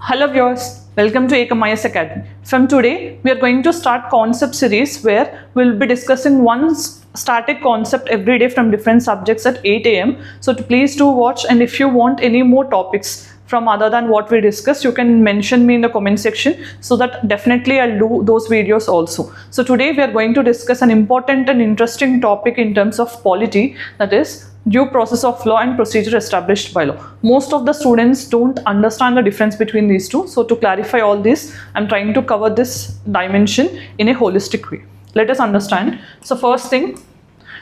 Hello viewers, welcome to Ekam Academy. From today, we are going to start concept series where we'll be discussing one static concept every day from different subjects at 8 a.m. So please do watch, and if you want any more topics from other than what we discussed, you can mention me in the comment section so that definitely I'll do those videos also. So today we are going to discuss an important and interesting topic in terms of polity, that is due process of law and procedure established by law. Most of the students don't understand the difference between these two. So to clarify all this, I'm trying to cover this dimension in a holistic way. Let us understand. So first thing,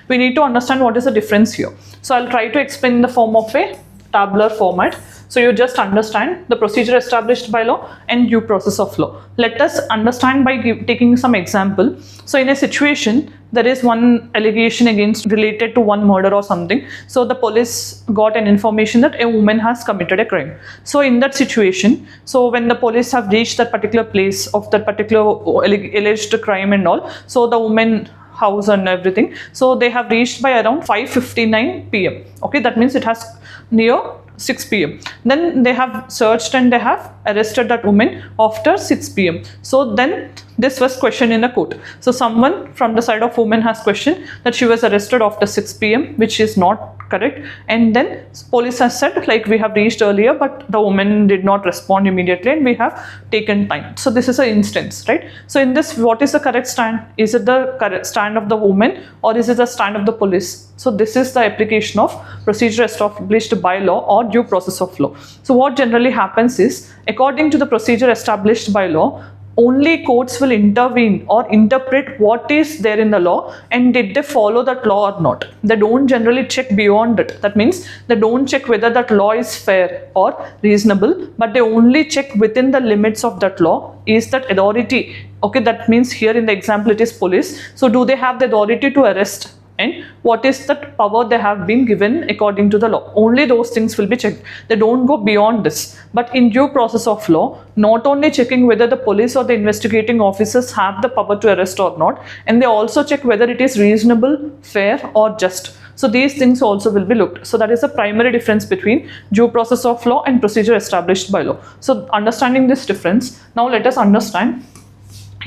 we need to understand what is the difference here. So I'll try to explain in the form of a tabular format. So you just understand the procedure established by law and due process of law. Let us understand by taking some example. So in a situation, there is one allegation related to one murder or something. So the police got an information that a woman has committed a crime. So in that situation, so when the police have reached that particular place of that particular alleged crime and all, so the woman house and everything, so they have reached by around 5:59 p.m. Okay, that means it has near 6 p.m. Then they have searched and they have arrested that woman after 6 p.m. So then this was questioned in the court. So someone from the side of woman has questioned that she was arrested after 6 p.m. which is not correct, and then police has said like we have reached earlier but the woman did not respond immediately and we have taken time. So this is an instance, right? So in this, what is the correct stand? Is it the correct stand of the woman or is it the stand of the police? So this is the application of procedure established by law or due process of law. So what generally happens is, according to the procedure established by law, only courts will intervene or interpret what is there in the law and did they follow that law or not. They don't generally check beyond it. That means they don't check whether that law is fair or reasonable, but they only check within the limits of that law. Is that authority, okay, that means here in the example it is police. So do they have the authority to arrest? And what is that power they have been given according to the law? Only those things will be checked. They don't go beyond this. But in due process of law, not only checking whether the police or the investigating officers have the power to arrest or not, and they also check whether it is reasonable, fair or just. So these things also will be looked. So that is the primary difference between due process of law and procedure established by law. So understanding this difference, now let us understand,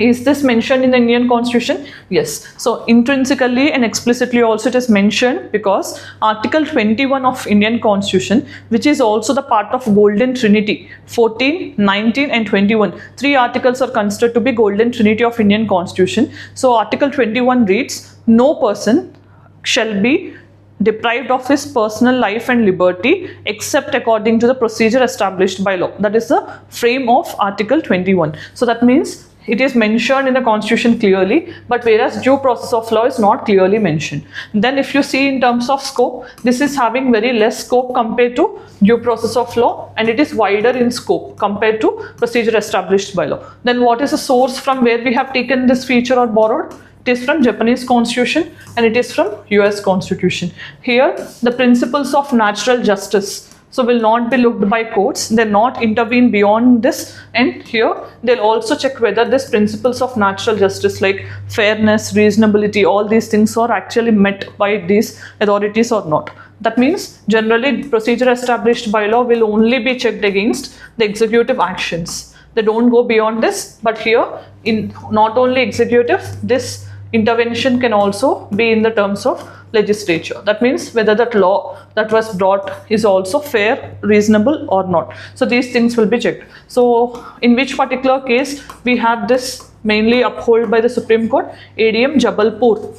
is this mentioned in the Indian Constitution? Yes. So intrinsically and explicitly also it is mentioned, because Article 21 of Indian Constitution, which is also the part of Golden Trinity, 14, 19 and 21. Three articles are considered to be Golden Trinity of Indian Constitution. So Article 21 reads, no person shall be deprived of his personal life and liberty except according to the procedure established by law. That is the frame of Article 21. So that means it is mentioned in the Constitution clearly, but whereas due process of law is not clearly mentioned. Then if you see in terms of scope, this is having very less scope compared to due process of law, and it is wider in scope compared to procedure established by law. Then what is the source from where we have taken this feature or borrowed? It is from Japanese Constitution and it is from US Constitution. Here the principles of natural justice so will not be looked by courts. They'll not intervene beyond this, and here they'll also check whether these principles of natural justice like fairness, reasonability, all these things are actually met by these authorities or not. That means generally procedure established by law will only be checked against the executive actions. They don't go beyond this, but here in not only executive, this intervention can also be in the terms of legislature. That means whether that law that was brought is also fair, reasonable or not. So these things will be checked. So in which particular case we have this mainly upheld by the Supreme Court, ADM Jabalpur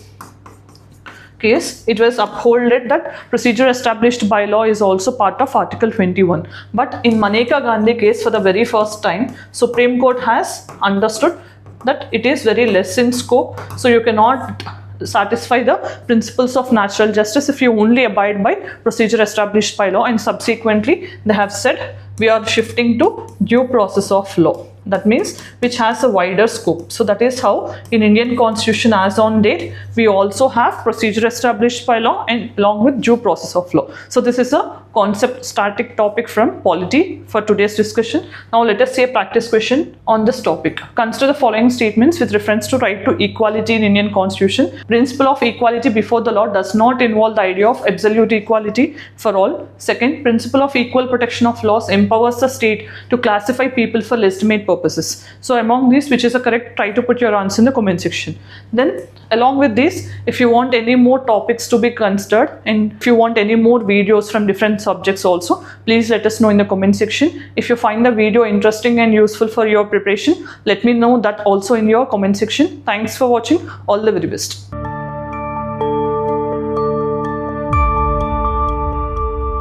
case. It was upholded that procedure established by law is also part of Article 21. But in Maneka Gandhi case, for the very first time, Supreme Court has understood that it is very less in scope. So you cannot satisfy the principles of natural justice if you only abide by procedure established by law, and subsequently they have said we are shifting to due process of law. That means which has a wider scope. So that is how in Indian Constitution as on date we also have procedure established by law and along with due process of law. So this is a concept static topic from polity for today's discussion. Now let us say a practice question on this topic. Consider the following statements with reference to right to equality in Indian Constitution. Principle of equality before the law does not involve the idea of absolute equality for all. Second, principle of equal protection of laws empowers the state to classify people for legitimate purposes. So among these, which is a correct, try to put your answer in the comment section. Then along with this, if you want any more topics to be considered and if you want any more videos from different subjects also, please let us know in the comment section. If you find the video interesting and useful for your preparation, let me know that also in your comment section. Thanks for watching. All the very best.